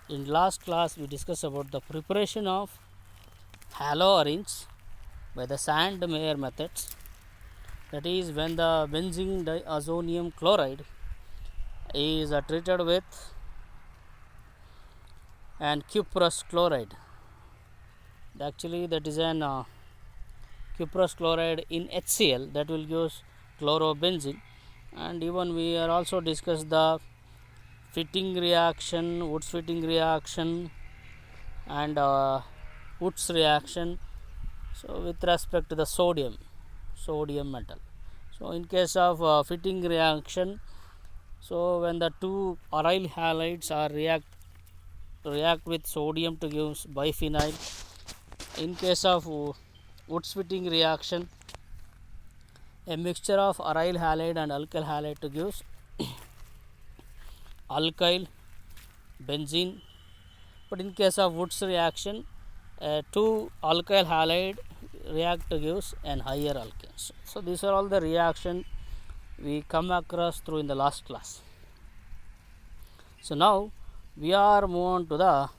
In last class we discussed about the preparation of halo orange by the Sand-Meyer methods. That is, when the benzene diazonium chloride is treated with an cuprous chloride. Actually, that is an cuprous chloride in HCl that will give chlorobenzene. And even we are also discussed the fitting reaction, Woods fitting reaction, and Woods reaction. So with respect to the sodium metal. So in case of fitting reaction, so when the two aryl halides are react with sodium to give biphenyl. In case of Woods fitting reaction, a mixture of aryl halide and alkyl halide to give alkyl benzene. But in case of Woods reaction, two alkyl halide react to gives an higher alkanes. So these are all the reaction we come across through in the last class. So now we are moving on to the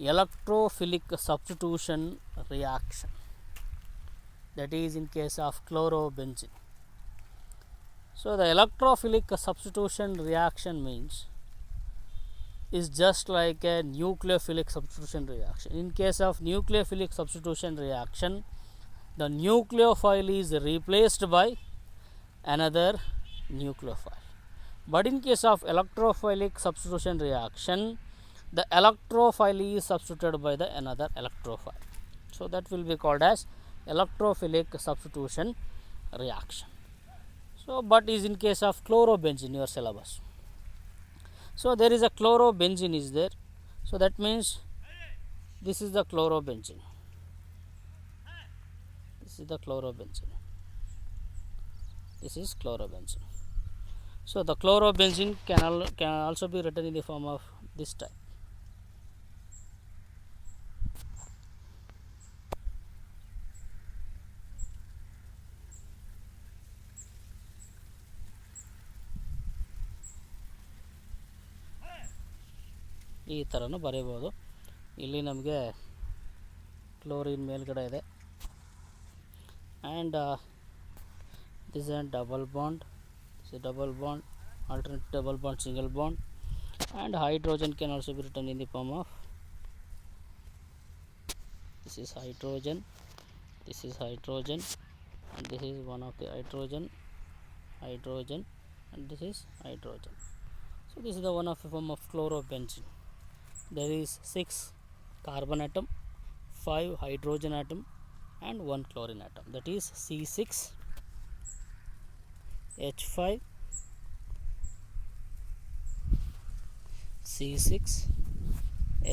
electrophilic substitution reaction, that is in case of chlorobenzene. So the electrophilic substitution reaction means is just like a nucleophilic substitution reaction. In case of nucleophilic substitution reaction, the nucleophile is replaced by another nucleophile. But in case of electrophilic substitution reaction, the electrophile is substituted by the another electrophile. So that will be called as electrophilic substitution reaction. So but is in case of chlorobenzene, your syllabus. So there is a chlorobenzene is there. So that means this is the chlorobenzene. This is the chlorobenzene. This is chlorobenzene. So the chlorobenzene can also be written in the form of this type. ಈ ಥರನೂ ಬರೀಬೋದು. ಇಲ್ಲಿ ನಮಗೆ chlorine ಮೇಲ್ಗಡೆ ಇದೆ, and this is a double bond, this is double bond, alternate double bond, single bond, and hydrogen can also be written in the form of this is hydrogen, this is hydrogen, and this is one of the hydrogen, and this is hydrogen. So this is the one of the form of chlorobenzene. There is 6 carbon atom, 5 hydrogen atom, and 1 chlorine atom, that is C6 H5 C6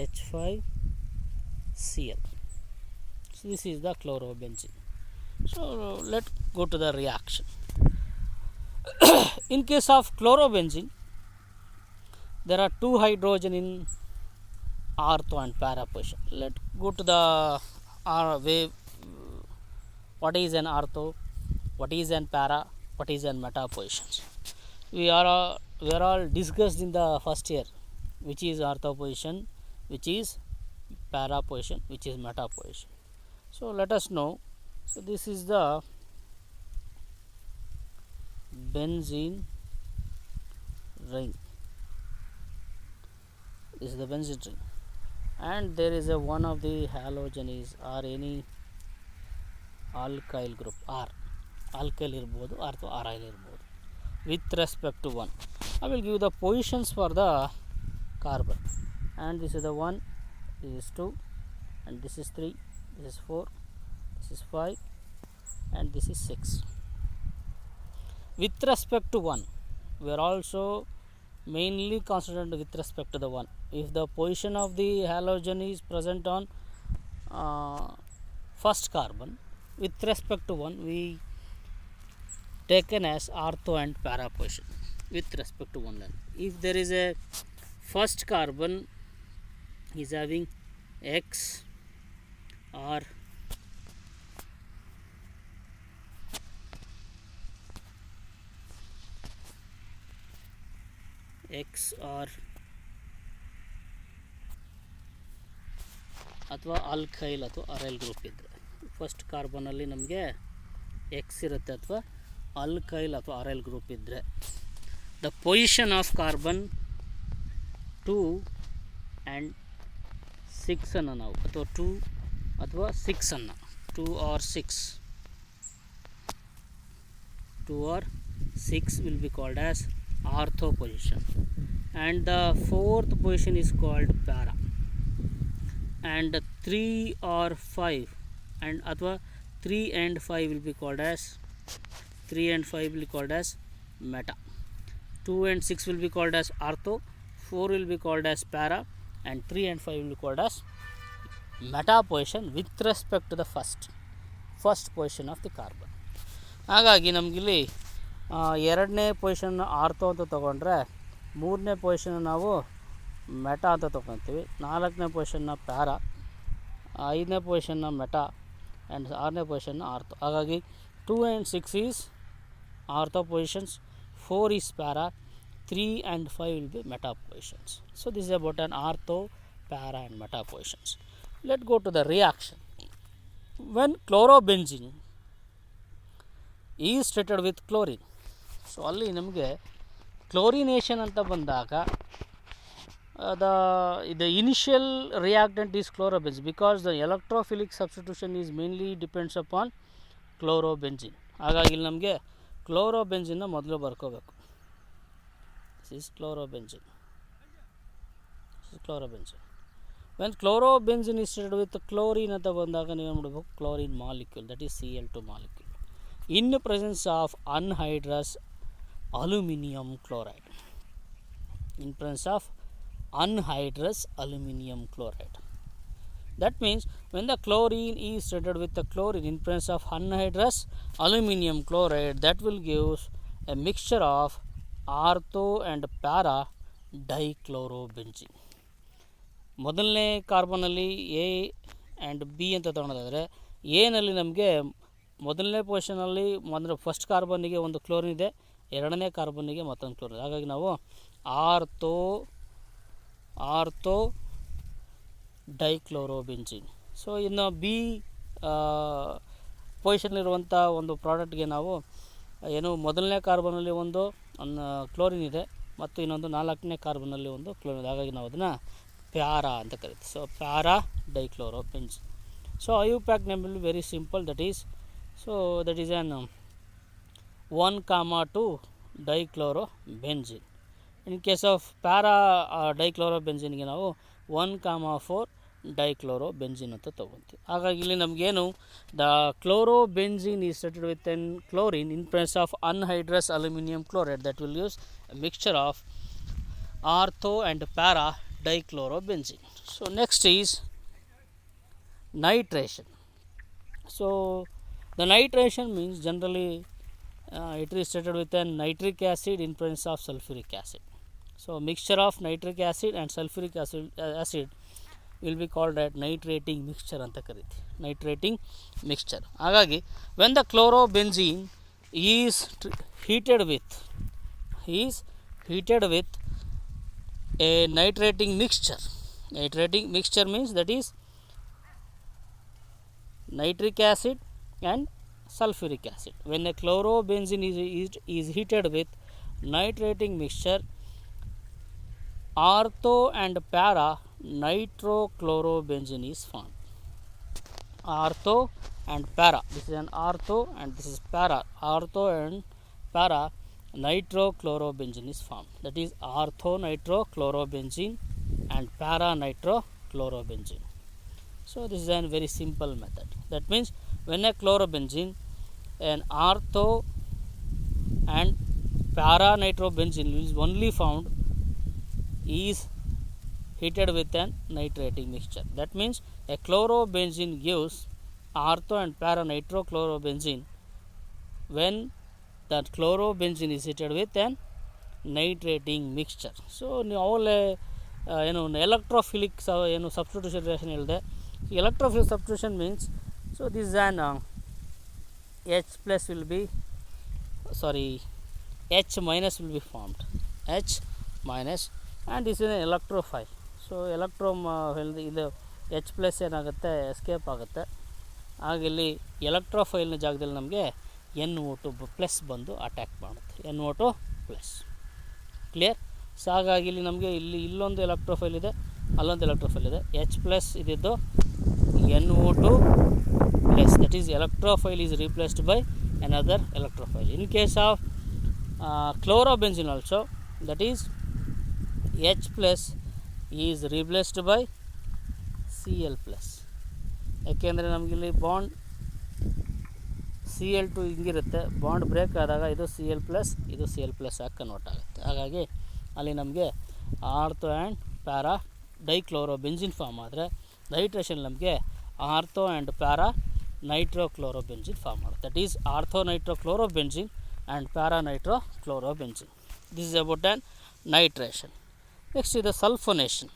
H5 Cl. So this is the chlorobenzene. So let's go to the reaction. In case of chlorobenzene, there are 2 hydrogen in ortho and para position. Let's go to the wave. What is an ortho, what is an para, what is an meta positions. We are all discussed in the first year, which is ortho position, which is para position, which is meta position. So let us know. So this is the benzene ring. This is the benzene ring, and there is a one of the halogen is or any alkyl group R. Alkyl irbodu or aryl irbodu with respect to 1. I will give the positions for the carbon, and this is the 1, this is 2, and this is 3, this is 4, this is 5, and this is 6. With respect to 1, we are also mainly concentrated with respect to the 1. If the position of the halogen is present on first carbon, with respect to 1 we taken as ortho and para position with respect to 1 length. If there is a first carbon is having X or ಅಥವಾ alkyl ಅಥವಾ ಅರೈಲ್ group ಇದ್ದರೆ, first ಕಾರ್ಬನಲ್ಲಿ ನಮಗೆ X ಇರುತ್ತೆ ಅಥವಾ alkyl ಅಥವಾ ಅರೈಲ್ group ಇದ್ದರೆ, the position of carbon 2 and 6 ಅನ್ನು ನಾವು ಅಥವಾ 2 ಅಥವಾ 6 ಅನ್ನು 2 or 6 will be called as ortho position, and the fourth position is called para, and 3 or 5 and athwa 3 and 5 will be called as meta. 2 and 6 will be called as ortho, 4 will be called as para, and 3 and 5 will be called as meta position with respect to the first position of the carbon. ಹಾಗಾಗಿ ನಮಗಿಲ್ಲಿ ಎರಡನೇ ಪೊಸಿಷನ್ನ ortho ಅಂತ ತೊಗೊಂಡ್ರೆ, ಮೂರನೇ ಪೊಸಿಷನ್ನ ನಾವು meta ಅಂತ ತೊಗೊತೀವಿ, ನಾಲ್ಕನೇ ಪೊಸಿಷನ್ನ para, ಐದನೇ ಪೊಸಿಷನ್ನ ಮೆಟಾ, ಆ್ಯಂಡ್ ಆರನೇ ಪೊಸಿಷನ್ನ ಆರ್ಥೋ. ಹಾಗಾಗಿ 2 and 6 is ortho positions, 4 is para, 3 and 5 will be meta positions. So this is about an ortho, para and meta positions. Let's go to the reaction. When chlorobenzene is treated with chlorine, so ಅಲ್ಲಿ ನಮಗೆ chlorination ಅಂತ ಬಂದಾಗ the initial reactant is chlorobenzene, because the electrophilic substitution is mainly depends upon chlorobenzene. ಹಾಗಾಗಿ ಇಲ್ಲಿ ನಮಗೆ ಕ್ಲೋರೋಬೆಂಜಿನ್ನ ಮೊದಲು ಬರ್ಕೋಬೇಕು. This is chlorobenzene. When chlorobenzene is treated with chlorine ಅಂತ ಬಂದಾಗ ನೀವು ನೋಡಬೇಕು chlorine molecule, that is Cl2 molecule in the presence of anhydrous aluminum chloride. That means when the chlorine is treated with the chlorine in presence of anhydrous aluminum chloride, that will give a mixture of ortho and para dichlorobenzene. ಮೊದಲನೇ ಕಾರ್ಬನಲ್ಲಿ A and B ಅಂತ ತೊಗೊಳೋದಾದರೆ, ಎನಲ್ಲಿ ನಮಗೆ ಮೊದಲನೇ ಪೊಸಿಷನಲ್ಲಿ first ಕಾರ್ಬನ್ನಿಗೆ ಒಂದು chlorine ಇದೆ, ಎರಡನೇ ಕಾರ್ಬನ್ನಿಗೆ ಮತ್ತೊಂದು chlorine. ಹಾಗಾಗಿ ನಾವು ಆರ್ಥೋ ಡೈಕ್ಲೋರೋಬೆಂಜಿನ್. ಸೊ ಇನ್ನು ಬಿ ಪೊಸಿಷನ್ಲಿರುವಂಥ ಒಂದು ಪ್ರಾಡಕ್ಟ್ಗೆ ನಾವು ಏನು ಮೊದಲನೇ ಕಾರ್ಬನಲ್ಲಿ ಒಂದು ಕ್ಲೋರಿನ್ ಇದೆ ಮತ್ತು ಇನ್ನೊಂದು ನಾಲ್ಕನೇ ಕಾರ್ಬನಲ್ಲಿ ಒಂದು ಕ್ಲೋರಿನ್ ಇದೆ. ಹಾಗಾಗಿ ನಾವು ಅದನ್ನು ಪ್ಯಾರಾ ಅಂತ ಕರಿತೀವಿ. So para dichlorobenzene. So IUPAC name will be very simple, that is an 1,2 dichlorobenzene. In case of para dichlorobenzene ಗೆ ನಾವು 1,4 dichlorobenzene ಅಂತ ತೊಗೊತೀವಿ. ಹಾಗಾಗಿ ಇಲ್ಲಿ ನಮಗೇನು the chlorobenzene is treated with an chlorine in presence of anhydrous aluminum chloride, that will use a mixture of ortho and para dichlorobenzene. So next is nitration. So the nitration means generally it is treated with a nitric acid in presence of sulfuric acid. So mixture of nitric acid and sulfuric acid will be called as nitrating mixture ಅಂತ ಕರಿತೀವಿ, nitrating mixture. ಹಾಗಾಗಿ when the chlorobenzene is heated with a nitrating mixture means that is nitric acid and sulfuric acid. When a chlorobenzene is heated with nitrating mixture, ortho and para nitrochlorobenzene is formed. Ortho and para, this is an ortho and this is para. Ortho and para nitrochlorobenzene is formed, that is ortho nitrochlorobenzene and para nitrochlorobenzene. So this is a very simple method. That means when a chlorobenzene, an ortho and para nitrobenzene is only found is heated with an nitrating mixture. That means a chlorobenzene gives ortho and para nitrochlorobenzene when that chlorobenzene is heated with an nitrating mixture. So ನೀವು ಅವಲೇ ಏನು electrophilic ಏನು substitution reaction ಹೇಳಿದೆ. Electrophilic substitution means, so this is an H minus will be formed, H minus, and this is an electrophile. So ಇದು H plus ಏನಾಗುತ್ತೆ escape ಆಗುತ್ತೆ. ಆಗ ಇಲ್ಲಿ ಎಲೆಕ್ಟ್ರೋಫೈಲ್ನ ಜಾಗದಲ್ಲಿ ನಮಗೆ NO2 ಪ್ಲಸ್ ಬಂದು ಅಟ್ಯಾಕ್ ಮಾಡುತ್ತೆ, NO2 ಪ್ಲಸ್. ಕ್ಲಿಯರ್? ಸೊ ಹಾಗಾಗಿ ಇಲ್ಲಿ ನಮಗೆ ಇಲ್ಲೊಂದು ಎಲೆಕ್ಟ್ರೋಫೈಲ್ ಇದೆ, ಅಲ್ಲೊಂದು ಎಲೆಕ್ಟ್ರೋಫೈಲ್ ಇದೆ. ಎಚ್ ಪ್ಲಸ್ ಇದ್ದಿದ್ದು NO2 plus, that is electrophile is replaced by another electrophile. In case of chlorobenzene also, that is H plus is replaced by Cl plus. ಯಾಕೆಂದರೆ ನಮಗಿಲ್ಲಿ ಬಾಂಡ್ Cl2 ಹಿಂಗಿರುತ್ತೆ, ಬಾಂಡ್ ಬ್ರೇಕ್ ಆದಾಗ ಇದು Cl ಪ್ಲಸ್ ಇದು Cl plus ಆಗಿ convert ಆಗುತ್ತೆ. ಹಾಗಾಗಿ ಅಲ್ಲಿ ನಮಗೆ ortho and para dichlorobenzene form ಆದರೆ, ನೈಟ್ರೇಷನ್ ನಮಗೆ ortho and para nitrochlorobenzene form ಮಾಡುತ್ತೆ. That is ortho nitrochlorobenzene and para nitrochlorobenzene. This is about an nitration. Next is the sulfonation.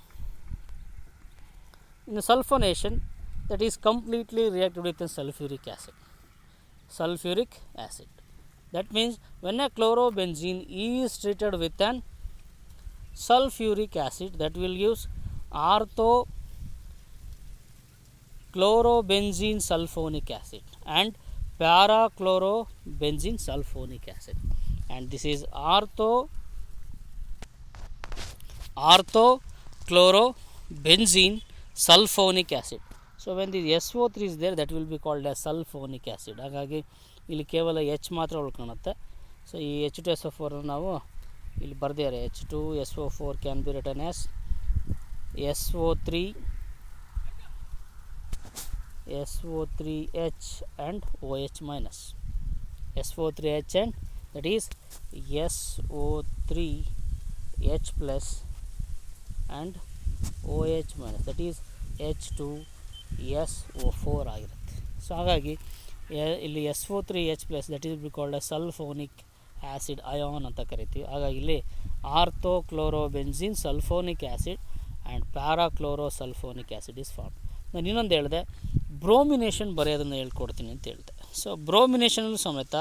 In the sulfonation, that is completely reacted with a sulfuric acid. Sulfuric acid. That means when a chlorobenzene is treated with an sulfuric acid, that will use ortho chlorobenzene sulfonic acid and para chlorobenzene sulfonic acid, and this is ortho chlorobenzene sulfonic acid. So when the SO3 is there, that will be called as sulfonic acid. ಹಾಗಾಗಿ ಇಲ್ಲಿ ಕೇವಲ H ಮಾತ್ರ ಉಳ್ಕೊಳ್ಳುತ್ತೆ. So ಈ H2SO4 ನಾವು ಇಲ್ಲಿ ಬರ್ದಿದ್ದಾರೆ. H2SO4 can be return as SO3H and OH minus. SO3H and that is SO3H plus and OH minus, that is H2SO4 ಆಗಿರುತ್ತೆ. So ಹಾಗಾಗಿ ಇಲ್ಲಿ SO3H plus that is called as sulfonic acid ion ಅಂತ ಕರಿತೀವಿ. ಹಾಗಾಗಿ ಇಲ್ಲಿ orthochlorobenzene sulphonic acid and parachlorosulphonic acid is form. ನಾನು ಇನ್ನೊಂದು ಹೇಳಿದೆ, ಬ್ರೋಮಿನೇಷನ್ ಬರೆಯೋದನ್ನು ಹೇಳ್ಕೊಡ್ತೀನಿ ಅಂತ ಹೇಳಿದೆ. ಸೊ ಬ್ರೋಮಿನೇಷನ್ ಸಮೇತ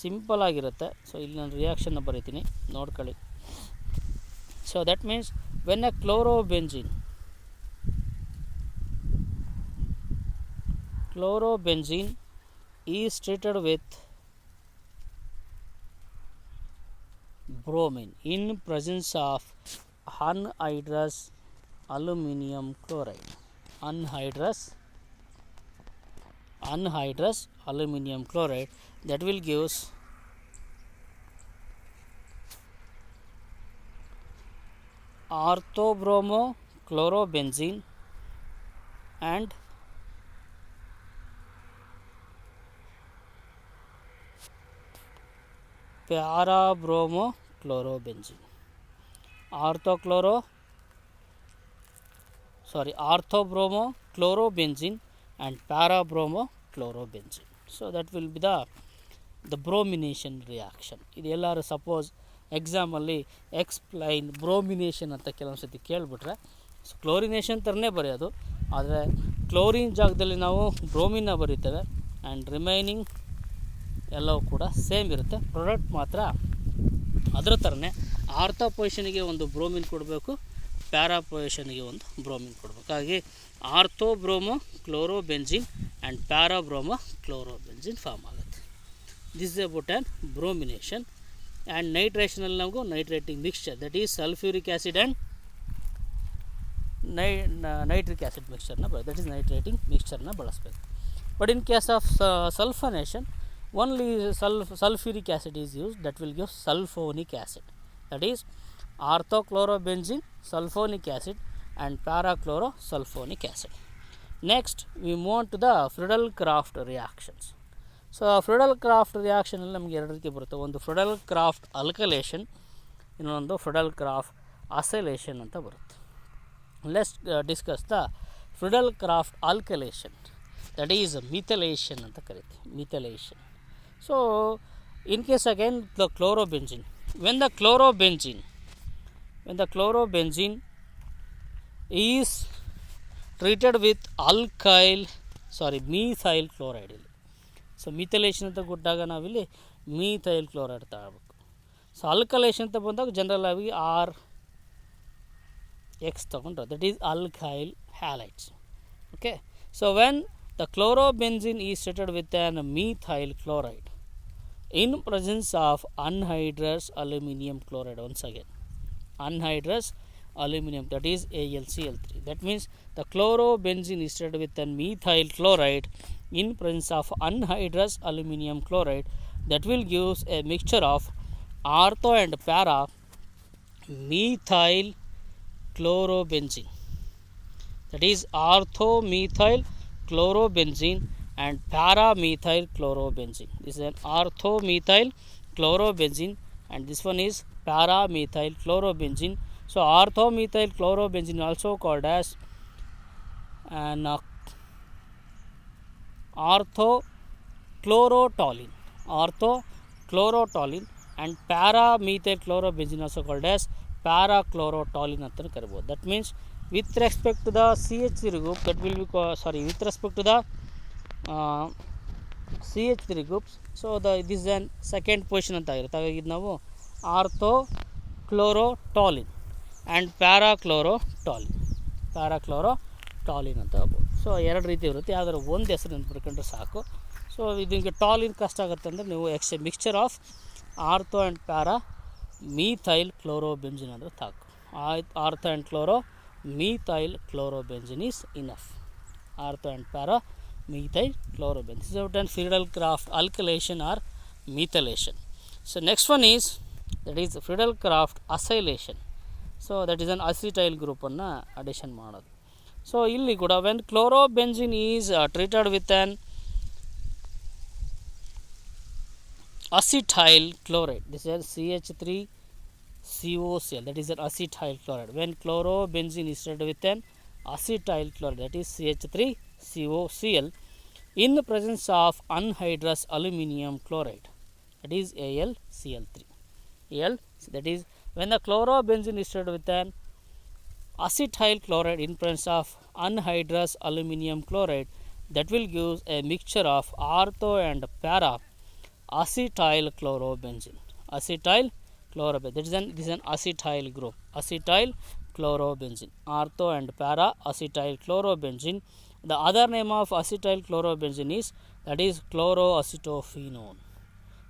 ಸಿಂಪಲ್ ಆಗಿರುತ್ತೆ. ಸೊ ಇಲ್ಲಿ ನಾನು ರಿಯಾಕ್ಷನ್ನ ಬರೀತೀನಿ, ನೋಡ್ಕೊಳ್ಳಿ. So that means when a chlorobenzene is treated with bromine in presence of anhydrous aluminum chloride, anhydrous aluminum chloride, that will gives orthobromochlorobenzene and parabromochlorobenzene. Orthobromochlorobenzene and parabromochlorobenzene. So that will be the bromination reaction. ಇದು ಎಲ್ಲರೂ suppose ಎಕ್ಸಾಮಲ್ಲಿ explain bromination ಅಂತ ಕೆಲವೊಂದು ಸತಿ ಕೇಳಿಬಿಟ್ರೆ, so chlorination ಥರನೇ ಬರೆಯೋದು, ಆದರೆ chlorine ಜಾಗದಲ್ಲಿ ನಾವು ಬ್ರೋಮಿನ್ನ ಬರೀತೇವೆ ಆ್ಯಂಡ್ ರಿಮೈನಿಂಗ್ ಎಲ್ಲವೂ ಕೂಡ ಸೇಮ್ ಇರುತ್ತೆ. ಪ್ರಾಡಕ್ಟ್ ಮಾತ್ರ ಅದರ ಥರನೇ ಆರ್ಥೋ ಪೊಸಿಷನಿಗೆ ಒಂದು ಬ್ರೋಮಿನ್ ಕೊಡಬೇಕು, ಪ್ಯಾರಾ ಪೊಸಿಷನ್ಗೆ ಒಂದು ಬ್ರೋಮಿನ್ ಕೊಡಬೇಕು. ಹಾಗಾಗಿ ಆರ್ಥೋಬ್ರೋಮೋಕ್ಲೋರೋಬೆಂಜಿನ್ ಆ್ಯಂಡ್ ಪ್ಯಾರಾಬ್ರೋಮೋಕ್ಲೋರೋಬೆಂಜಿನ್ ಫಾರ್ಮ್ ಆಗುತ್ತೆ. This is about an bromination. And ನೈಟ್ರೇಷನಲ್ಲಿ ನಾವು nitrating mixture, that is sulphuric acid and nitric acid ಮಿಕ್ಸ್ಚರ್ನ ದಟ್ ಈಸ್ ನೈಟ್ರೇಟಿಂಗ್ ಮಿಕ್ಸ್ಚರ್ನ ಬಳಸಬೇಕು. But in case of sulphonation, only sulfuric acid is used, that will give sulfonic acid, that is orthochlorobenzene sulfonic acid and parachlorosulfonic acid. Next we move on to the Friedel-Crafts reactions. So Friedel-Crafts reaction ಅಲ್ಲಿ ನಮಗೆ ಎರಡು ರೀತಿ ಬರುತ್ತೆ. ಒಂದು Friedel-Crafts alkylation, ಇನ್ನೊಂದು Friedel-Crafts acylation ಅಂತ ಬರುತ್ತೆ. Let's discuss the Friedel-Crafts alkylation, that is methylation ಅಂತ ಕರಿತೀವಿ, methylation. So in case again the chlorobenzene, when the chlorobenzene is treated with methyl chloride, so ಮಿಥೈಲೇಷನ್ ಅಂತ ಕೊಟ್ಟಾಗ ನಾವಿಲ್ಲಿ ಮೀಥೈಲ್ ಕ್ಲೋರೈಡ್ ತಗೋಬೇಕು. ಸೊ ಅಲ್ಕಲೇಷನ್ ಅಂತ ಬಂದಾಗ ಜನರಲ್ ಆಗಿ RX ತಗೊಂಡ್ರೆ, that is alkyl halides. Okay, so when the chlorobenzene is treated with an methyl chloride in presence of anhydrous aluminum chloride, once again anhydrous aluminum, that is AlCl3, that means the chlorobenzene is treated with an methyl chloride in presence of anhydrous aluminum chloride, that will give a mixture of ortho and para methyl chlorobenzene, that is orthomethyl chlorobenzene and paramethyl chlorobenzene. This is an orthomethyl chlorobenzene and this one is paramethyl chlorobenzene. So orthomethyl chlorobenzene also called as an orthochlorotoluene, orthochlorotoluene, and paramethyl chlorobenzene also called as parachlorotoluene ಅಂತ ಕರೀಬಹುದು. That means with respect to the CH3 group, that will be with respect to the CH3 groups, so this is an second position ಅಂತ ಆಗಿರುತ್ತೆ. ಹಾಗಾಗಿ ಇದು ನಾವು ಆರ್ಥೋಕ್ಲೋರೋಟಾಲಿನ್ and ಪ್ಯಾರಾಕ್ಲೋರೋಟಾಲಿನ್ ಅಂತ ಹೇಳ್ಬೋದು. So ಎರಡು ರೀತಿ ಇರುತ್ತೆ, ಯಾವ್ದಾದ್ರು ಒಂದು ಹೆಸರು ನೆನ್ಪಿಟ್ಕೊಂಡ್ರೆ ಸಾಕು. ಸೊ ಇದಕ್ಕೆ ಟಾಲಿನ್ ಕಷ್ಟ ಆಗುತ್ತೆ ಅಂದರೆ ನೀವು mixture of ortho and para methyl chlorobenzene ಅಂದರೆ ಸಾಕು. Ortho and methyl chlorobenzene is enough. Ortho and para methyl chlorobenzene. This is a Friedel-Crafts alkylation or methylation. So next one is, that is Friedel-Crafts acylation. So that is an acetyl group ಅನ್ನು addition ಮಾಡೋದು. So ಇಲ್ಲಿ ಕೂಡ when chlorobenzene is treated with an acetyl chloride, this is CH3COCl, that is an acetyl chloride. When chlorobenzene is treated with an acetyl chloride, that is CH3COCl, in the presence of anhydrous aluminum chloride, that is AlCl3. That is when the chlorobenzene is treated with an acetyl chloride in presence of anhydrous aluminum chloride, that will give a mixture of ortho and para acetyl chlorobenzene. This is an acetyl group. Acetyl chlorobenzene. Ortho and para acetyl chlorobenzene. The other name of acetyl chlorobenzene is, that is chloroacetophenone.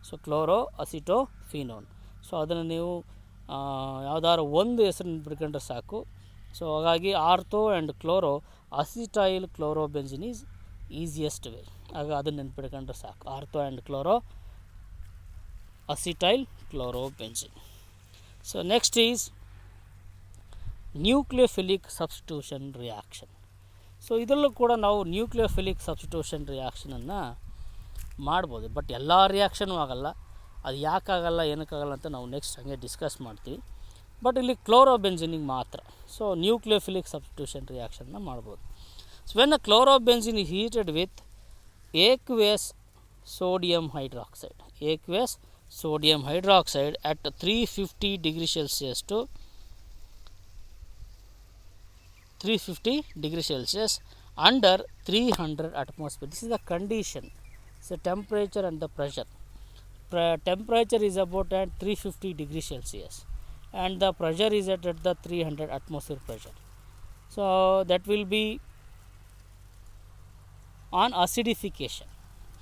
So chloroacetophenone. So ಅದನ್ನು ನೀವು ಯಾವುದಾದ್ರು ಒಂದು ಹೆಸರು ನೆನ್ಪಿಟ್ಕೊಂಡ್ರೆ ಸಾಕು. So ಹಾಗಾಗಿ ortho and chloro acetyl chlorobenzene is easiest way. ಆಗ ಅದನ್ನು ನೆನ್ಪಿಟ್ಕೊಂಡ್ರೆ ಸಾಕು, ortho and chloro acetyl chlorobenzene. So next is nucleophilic substitution reaction. So ಇದರಲ್ಲೂ ಕೂಡ ನಾವು ನ್ಯೂಕ್ಲಿಯೋಫಿಲಿಕ್ ಸಬ್ಸ್ಟಿಟ್ಯೂಷನ್ ರಿಯಾಕ್ಷನನ್ನು ಮಾಡ್ಬೋದು, ಬಟ್ ಎಲ್ಲ ರಿಯಾಕ್ಷನೂ ಆಗಲ್ಲ. ಅದು ಯಾಕಾಗಲ್ಲ ಏನಕ್ಕಾಗಲ್ಲ ಅಂತ ನಾವು ನೆಕ್ಸ್ಟ್ ಹಾಗೆ ಡಿಸ್ಕಸ್ ಮಾಡ್ತೀವಿ. ಬಟ್ ಇಲ್ಲಿ ಕ್ಲೋರೋಬೆನ್ಸಿನಿಗೆ ಮಾತ್ರ ಸೊ ನ್ಯೂಕ್ಲಿಯೋಫಿಲಿಕ್ ಸಬ್ಸ್ಟಿಟ್ಯೂಷನ್ ರಿಯಾಕ್ಷನ್ನ ಮಾಡ್ಬೋದು. So when a chlorobenzene is heated with aqueous sodium hydroxide at 350 degrees Celsius to 350 degrees Celsius under 300 atmosphere. This is the condition. So temperature and the pressure. Temperature is about at 350 degrees Celsius and the pressure is at the 300 atmosphere pressure. So that will be on acidification.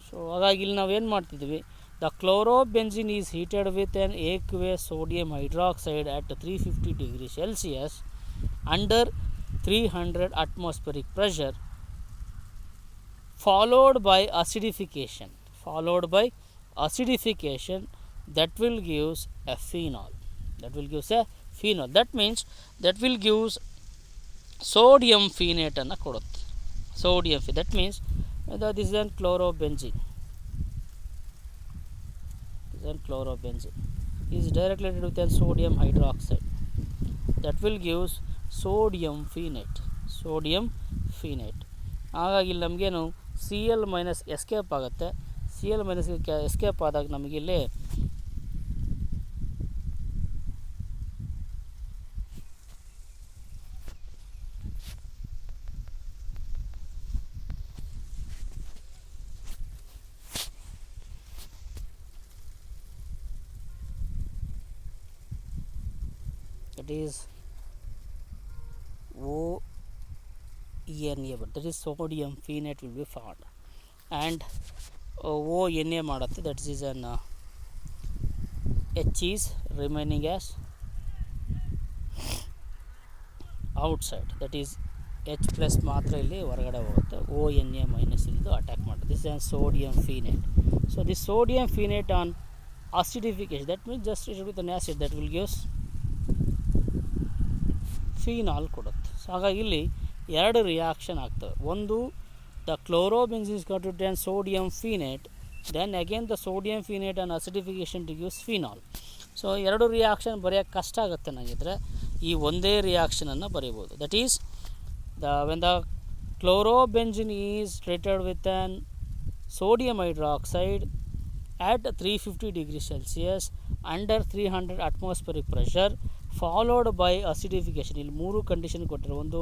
So ಹಾಗಾಗಿ ಇಲ್ಲಿ ನಾವು ಏನು ಮಾಡ್ತಿದ್ವಿ, the chlorobenzene is heated with an aqueous sodium hydroxide at 350 degrees Celsius under 300 atmospheric pressure, followed by acidification, that will gives a phenol. That means that will gives sodium phenate ಅನ್ನು ಕೊಡುತ್ತೆ. That means this is an chlorobenzene. Is directly related with sodium hydroxide, that will gives sodium phenate. ಹಾಗಾಗಿ ಇಲ್ಲಿ ನಮಗೇನು Cl minus escape ಆಗುತ್ತೆ. Cl minus escape ಆದಾಗ ನಮಗಿಲ್ಲಿ it is OH Na, but that is sodium phenate will be formed, and ONA ಮಾಡುತ್ತೆ, that is an H is remaining as outside, that is H plus ಮಾತ್ರ ಇಲ್ಲಿ ಹೊರಗಡೆ ಹೋಗುತ್ತೆ, ONA minus ಇದು attack ಮಾಡುತ್ತೆ. This is sodium phenate. So this sodium phenate on acidification, that means just it with an acid that will give phenol ಕೊಡುತ್ತೆ. So ಹಾಗಾಗಿ ಇಲ್ಲಿ ಎರಡು ರಿಯಾಕ್ಷನ್ ಆಗ್ತವೆ. ಒಂದು, the ಕ್ಲೋರೋಬೆನ್ಸಿನ್ is converted to sodium phenate, then again the sodium phenate and acidification to give phenol. So ಎರಡು reaction ಬರೆಯೋಕ್ಕೆ ಕಷ್ಟ ಆಗುತ್ತೆ ನನಗಿದ್ರೆ ಈ ಒಂದೇ ರಿಯಾಕ್ಷನನ್ನು ಬರೀಬೋದು. That is when the chlorobenzene is treated with an sodium hydroxide at 350 degrees Celsius under 300 atmospheric pressure followed by acidification. ಇಲ್ಲಿ ಮೂರು ಕಂಡೀಷನ್ ಕೊಟ್ಟಿರೋ, ಒಂದು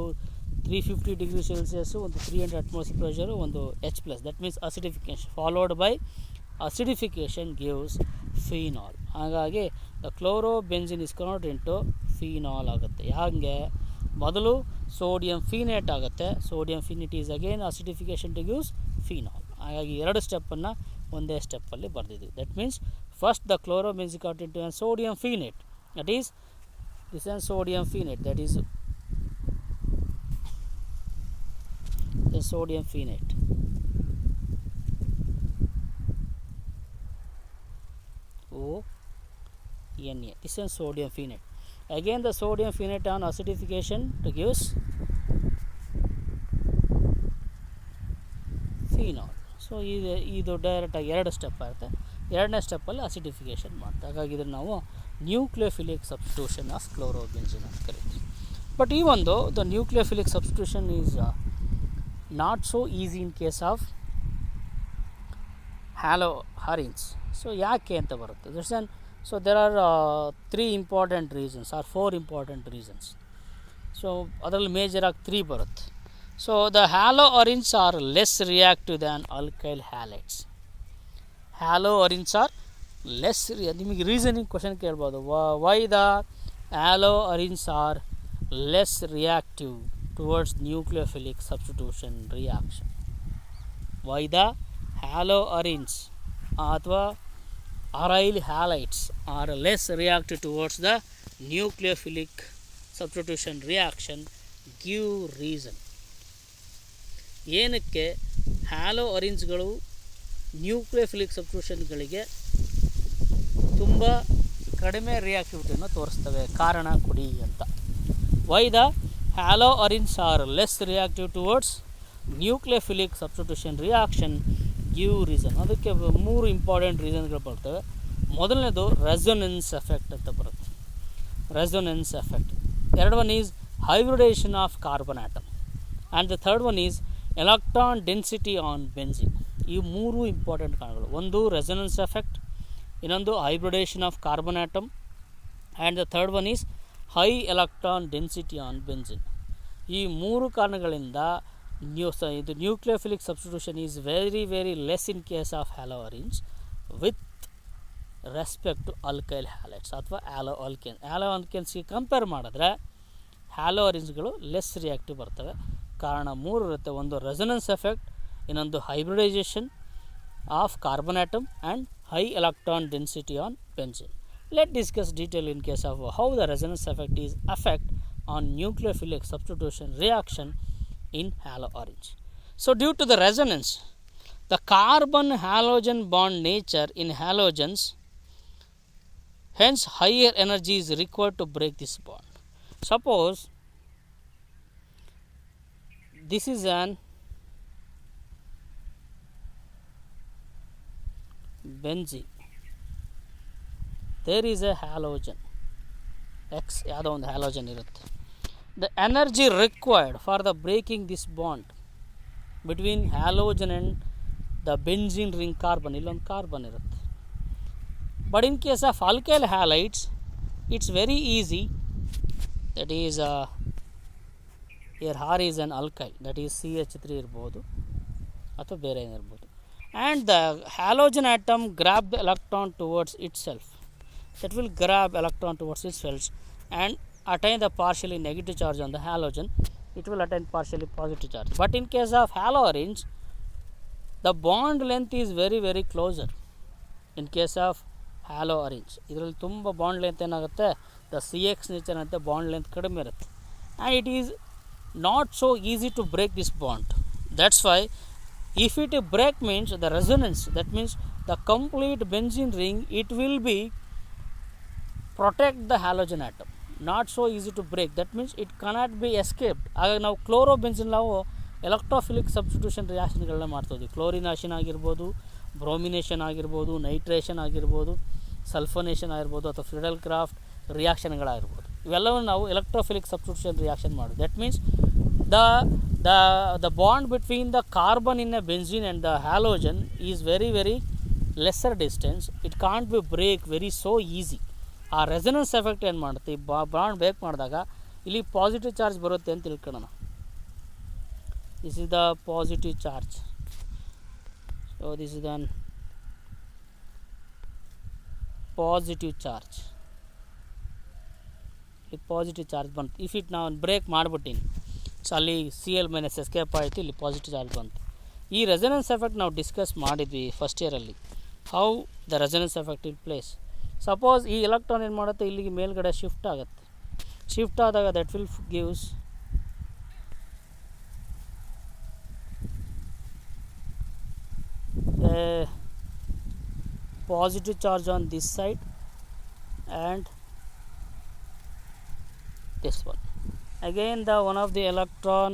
350 ಡಿಗ್ರಿ ಸೆಲ್ಸಿಯಸ್ಸು, ಒಂದು 300 ಅಟ್ಮಾಸ್ಫಿಯರ್ ಪ್ರೆಷರು, ಒಂದು H plus, that means acidification. Followed by acidification gives phenol. ಹಾಗಾಗಿ the chlorobenzene is converted into phenol ಆಗುತ್ತೆ. ಹಾಗೆ ಮೊದಲು ಸೋಡಿಯಂ ಫೀನೇಟ್ ಆಗುತ್ತೆ, sodium phenate is again acidification to gives phenol. ಹಾಗಾಗಿ ಎರಡು ಸ್ಟೆಪ್ಪನ್ನು ಒಂದೇ ಸ್ಟೆಪ್ಪಲ್ಲಿ ಬರೆದಿದ್ವಿ. That means first the chlorobenzene converted into sodium phenate, that is this is sodium phenate, that is the sodium phenate. ONA, this is sodium phenate. Again the sodium phenate on acidification to gives phenol. So ಇದು ಡೈರೆಕ್ಟಾಗಿ ಎರಡು step ಆಗುತ್ತೆ. ಎರಡನೇ ಸ್ಟೆಪ್ಪಲ್ಲಿ ಅಸಿಡಿಫಿಕೇಷನ್ ಮಾಡ್ತಾರೆ. ಹಾಗಾಗಿ ಇದನ್ನು ನಾವು nucleophilic substitution of ಕ್ಲೋರೋಬೆನ್ಸಿನ್ ಅಂತ ಕರಿತೀವಿ. ಬಟ್ ಈ ಒಂದು the nucleophilic substitution is not so easy in case of haloarenes. So ಯಾಕೆ ಅಂತ ಬರುತ್ತೆ. So there are 3 important reasons or 4 important reasons. So ಅದರಲ್ಲಿ ಮೇಜರಾಗಿ 3 ಬರುತ್ತೆ. So the haloarenes are less reactive than alkyl halides. Haloarenes are less ನಿಮಗೆ reasoning question ಕೇಳ್ಬೋದು. Why the haloarenes are less reactive towards nucleophilic substitution reaction. Why the haloarenes ಅಥವಾ aryl halides are less reactive towards the nucleophilic substitution reaction. Give reason. ಏನಕ್ಕೆ ಹ್ಯಾಲೋಹರಿನ್ಸ್ಗಳು nucleophilic ಸಬ್ಸ್ಟಿಟ್ಯೂಷನ್ಗಳಿಗೆ ತುಂಬ ಕಡಿಮೆ ರಿಯಾಕ್ಟಿವಿಟಿಯನ್ನು ತೋರಿಸ್ತವೆ, ಕಾರಣ ಕೊಡಿ ಅಂತ. Why the haloarenes are less reactive towards nucleophilic substitution reaction. Give reason. ಅದಕ್ಕೆ 3 important ರೀಸನ್ಗಳು ಬರ್ತವೆ. ಮೊದಲನೇದು ರೆಸೊನೆನ್ಸ್ ಎಫೆಕ್ಟ್ ಅಂತ ಬರುತ್ತೆ. Resonance effect. ಎರಡ್ one is hybridisation of carbon atom and the third one is electron density on benzene. ಈ 3 important ಕಾರಣಗಳು. ಒಂದು resonance effect, ಇನ್ನೊಂದು hybridisation of carbon atom and the third one is high electron density on benzene. ಈ 3 ಕಾರಣಗಳಿಂದ ಇದು nucleophilic substitution is very less in case of haloarenes with respect to alkyl halides ಅಥವಾ ಆಲ್ಕೇನ್ಸ್ಗೆ compare ಮಾಡಿದ್ರೆ ಹ್ಯಾಲೋಹರಿನ್ಸ್ಗಳು less reactive ಬರ್ತವೆ. ಕಾರಣ 3 ಇರುತ್ತೆ. ಒಂದು ರೆಸೊನೆನ್ಸ್ ಎಫೆಕ್ಟ್, ಇನ್ನೊಂದು hybridisation of carbon atom and high electron density on benzene. Let's discuss detail in case of how the resonance effect is affect on nucleophilic substitution reaction in halogens. So due to the resonance, the carbon halogen bond nature in halogens, hence higher energy is required to break this bond. Suppose this is an benzene, there is a halogen X, ಯಾವುದೋ ಒಂದು halogen ಇರುತ್ತೆ. The energy required for the breaking this bond between halogen and the benzene ring carbon, ಇಲ್ಲೊಂದು carbon ಇರುತ್ತೆ. But in case of alkyl halides, it's very easy. That is here R is an alkyl, that is CH3 ಇರ್ಬೋದು ಅಥವಾ ಬೇರೆ ಏನಿರ್ಬೋದು. And the halogen atom grab the electron towards itself. That will grab electron towards itself and attain the partially negative charge on the halogen it will attain partially positive charge. But in case of halo orange, the bond length is very very closer. In case of halo orange, ಇದರಲ್ಲಿ ತುಂಬ bond length ಏನಾಗುತ್ತೆ, the C X nature ಅಂತ bond length ಕಡಿಮೆ ಇರುತ್ತೆ, and it is not so easy to break this bond. That's why if it break means the resonance, that means the complete benzene ring, it will be protect the halogen atom, not so easy to break. That means it cannot be escaped. ಆಗ ನಾವು ಕ್ಲೋರೋಬೆನ್ಸಿನ್ ನಾವು electrophilic substitution ರಿಯಾಕ್ಷನ್ಗಳನ್ನ ಮಾಡ್ತೀವಿ. Chlorination ಆಗಿರ್ಬೋದು, bromination ಆಗಿರ್ಬೋದು, nitration ಆಗಿರ್ಬೋದು, ಸಲ್ಫನೇಷನ್ ಆಗಿರ್ಬೋದು, ಅಥವಾ Fidel craft ರಿಯಾಕ್ಷನ್ಗಳಾಗಿರ್ಬೋದು, ಇವೆಲ್ಲವನ್ನು ನಾವು ಎಲೆಕ್ಟ್ರೋಫಿಲಿಕ್ ಸಬ್ಸ್ಟಿಟ್ಯೂಷನ್ ರಿಯಾಕ್ಷನ್ ಮಾಡೋದು. That means the bond between the carbon in a benzene and the halogen is very very lesser distance. It can't be break very so easy. ಆ resonance effect ಏನು ಮಾಡುತ್ತೆ, ಈ bond break ಮಾಡಿದಾಗ ಇಲ್ಲಿ positive charge ಬರುತ್ತೆ ಅಂತ ತಿಳ್ಕೊಳ್ಳೋಣ. This is the positive charge. So this is then positive charge. ಇಲ್ಲಿ ಪಾಸಿಟಿವ್ ಚಾರ್ಜ್ ಬಂತು. ಇಫ್ ಇಟ್ ನಾವು ಬ್ರೇಕ್ ಮಾಡಿಬಿಟ್ಟಿನಿ, ಸೊ ಅಲ್ಲಿ ಸಿ ಎಲ್ ಮೈನಸ್ ಎಸ್ಕೇಪ್ ಆಯಿತು, ಇಲ್ಲಿ ಪಾಸಿಟಿವ್ ಚಾರ್ಜ್ ಬಂತು. ಈ ರೆಸನೆನ್ಸ್ ಎಫೆಕ್ಟ್ ನಾವು ಡಿಸ್ಕಸ್ ಮಾಡಿದ್ವಿ ಫಸ್ಟ್ ಇಯರಲ್ಲಿ, how the resonance effect in place. Suppose ಈ ಎಲೆಕ್ಟ್ರಾನ್ ಏನು ಮಾಡುತ್ತೆ, ಇಲ್ಲಿಗೆ ಮೇಲ್ಗಡೆ ಶಿಫ್ಟ್ ಆಗುತ್ತೆ. ಶಿಫ್ಟ್ ಆದಾಗ that will gives a positive charge on this side and this one. Again the one of the electron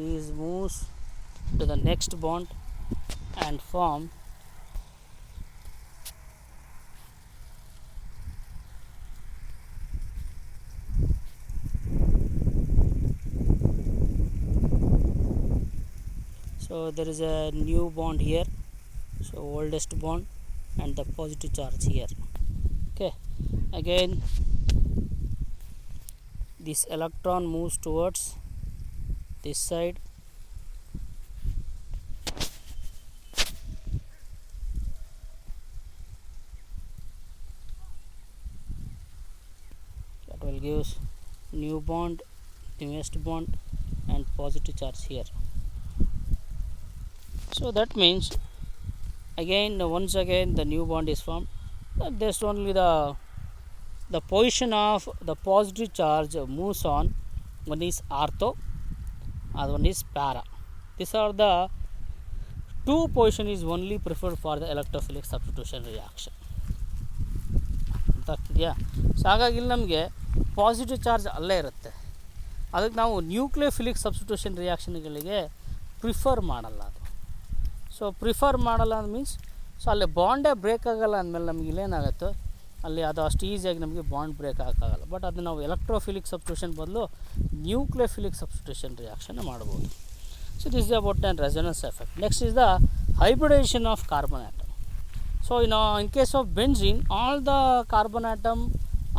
is moves to the next bond and form so there is a new bond here, so oldest bond and the positive charge here. Okay, again this electron moves towards this side, that will give new bond, newest bond and positive charge here. So that means again once again the new bond is formed. Just only the position of the positive charge moves on. One is ortho, other one is para. These are the two position is only preferred for the electrophilic substitution reaction. ಗೊತ್ತಾಗ್ತಿದೆಯಾ? So ಹಾಗಾಗಿ ಇಲ್ಲಿ ನಮಗೆ positive charge ಅಲ್ಲೇ ಇರುತ್ತೆ. ಅದಕ್ಕೆ ನಾವು nucleophilic substitution ರಿಯಾಕ್ಷನ್ಗಳಿಗೆ prefer ಮಾಡಲ್ಲ. ಅದು ಸೊ ಪ್ರಿಫರ್ ಮಾಡಲ್ಲ ಅಂತ ಮೀನ್ಸ್, ಸೊ ಅಲ್ಲಿ ಬಾಂಡೇ ಬ್ರೇಕ್ ಆಗೋಲ್ಲ ಅಂದಮೇಲೆ ನಮಗೆ ಇಲ್ಲೇನಾಗುತ್ತೆ, ಅಲ್ಲಿ ಅದು ಅಷ್ಟು ಈಸಿಯಾಗಿ ನಮಗೆ ಬಾಂಡ್ ಬ್ರೇಕ್ ಆಗೋಕ್ಕಾಗಲ್ಲ. ಬಟ್ ಅದು ನಾವು ಎಲೆಕ್ಟ್ರೋಫಿಲಿಕ್ ಸಬ್ಸ್ಟಿಟ್ಯೂಷನ್ ಬದಲು ನ್ಯೂಕ್ಲಿಯೋಫಿಲಿಕ್ ಸಬ್ಸ್ಟಿಟ್ಯೂಷನ್ ರಿಯಾಕ್ಷನ್ ಮಾಡ್ಬೋದು. So this is about on resonance effect. Next is the hybridisation of carbon atom. So in case of benzene, all the carbon atom